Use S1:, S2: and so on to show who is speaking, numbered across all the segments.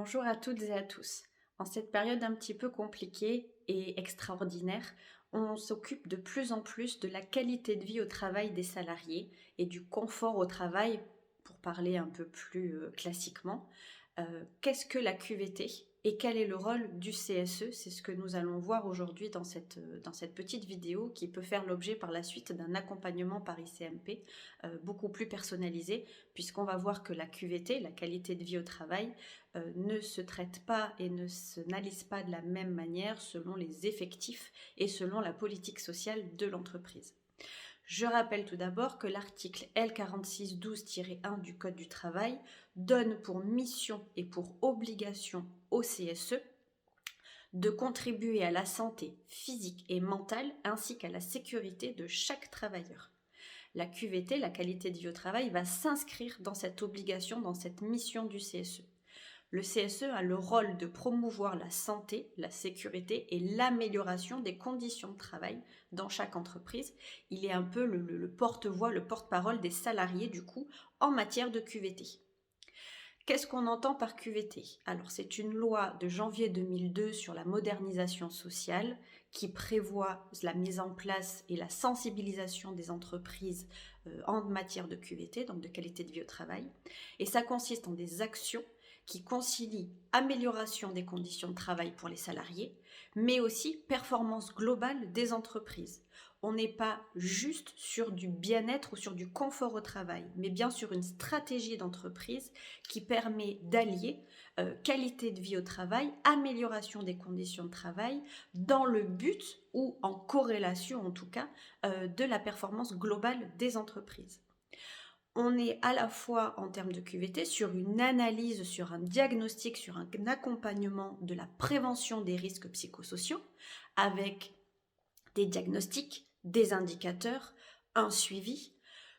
S1: Bonjour à toutes et à tous. En cette période un petit peu compliquée et extraordinaire, on s'occupe de plus en plus de la qualité de vie au travail des salariés et du confort au travail, pour parler un peu plus classiquement. Qu'est-ce que la QVT et quel est le rôle du CSE? C'est ce que nous allons voir aujourd'hui dans cette petite vidéo qui peut faire l'objet par la suite d'un accompagnement par ICMP beaucoup plus personnalisé, puisqu'on va voir que la QVT, la qualité de vie au travail, ne se traite pas et ne s'analyse pas de la même manière selon les effectifs et selon la politique sociale de l'entreprise. Je rappelle tout d'abord que l'article L4612-1 du Code du travail donne pour mission et pour obligation au CSE de contribuer à la santé physique et mentale ainsi qu'à la sécurité de chaque travailleur. La QVT, la qualité de vie au travail, va s'inscrire dans cette obligation, dans cette mission du CSE. Le CSE a le rôle de promouvoir la santé, la sécurité et l'amélioration des conditions de travail dans chaque entreprise. Il est un peu le porte-voix, le porte-parole des salariés du coup en matière de QVT. Qu'est-ce qu'on entend par QVT? Alors c'est une loi de janvier 2002 sur la modernisation sociale qui prévoit la mise en place et la sensibilisation des entreprises en matière de QVT, donc de qualité de vie au travail. Et ça consiste en des actions qui concilient amélioration des conditions de travail pour les salariés, mais aussi performance globale des entreprises. On n'est pas juste sur du bien-être ou sur du confort au travail, mais bien sur une stratégie d'entreprise qui permet d'allier qualité de vie au travail, amélioration des conditions de travail, dans le but ou en corrélation en tout cas de la performance globale des entreprises. On est à la fois en termes de QVT sur une analyse, sur un diagnostic, sur un accompagnement de la prévention des risques psychosociaux avec des diagnostics, des indicateurs, un suivi,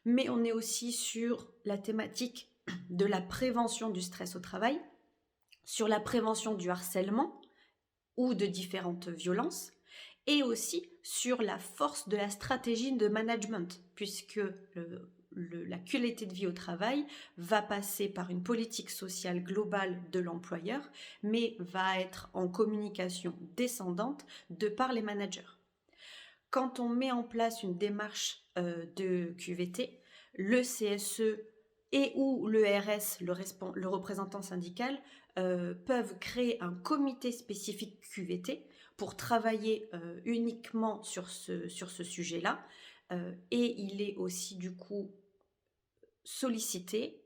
S1: mais on est aussi sur la thématique de la prévention du stress au travail, sur la prévention du harcèlement ou de différentes violences, et aussi sur la force de la stratégie de management, puisque la qualité de vie au travail va passer par une politique sociale globale de l'employeur, mais va être en communication descendante de par les managers. Quand on met en place une démarche de QVT, le CSE et ou le RS, le représentant syndical, peuvent créer un comité spécifique QVT pour travailler uniquement sur ce sujet-là. Et il est aussi du coup sollicité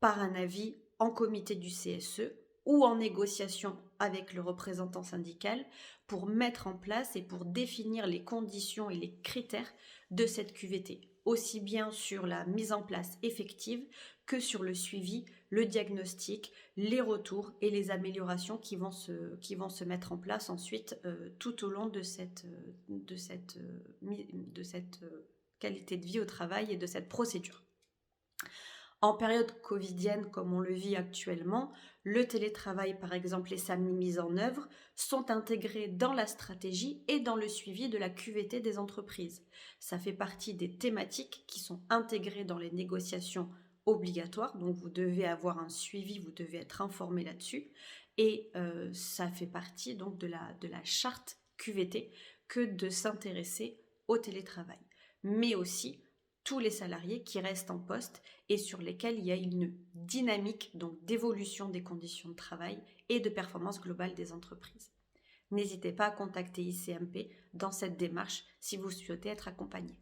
S1: par un avis en comité du CSE ou en négociation avec le représentant syndical pour mettre en place et pour définir les conditions et les critères de cette QVT, aussi bien sur la mise en place effective que sur le suivi, le diagnostic, les retours et les améliorations qui vont se mettre en place ensuite tout au long de cette qualité de vie au travail et de cette procédure. En période covidienne, comme on le vit actuellement, le télétravail, par exemple, les samedis mis en œuvre, sont intégrés dans la stratégie et dans le suivi de la QVT des entreprises. Ça fait partie des thématiques qui sont intégrées dans les négociations obligatoires, donc vous devez avoir un suivi, vous devez être informé là-dessus, et ça fait partie donc de la charte QVT que de s'intéresser au télétravail, mais aussi tous les salariés qui restent en poste et sur lesquels il y a une dynamique donc d'évolution des conditions de travail et de performance globale des entreprises. N'hésitez pas à contacter ICMP dans cette démarche si vous souhaitez être accompagné.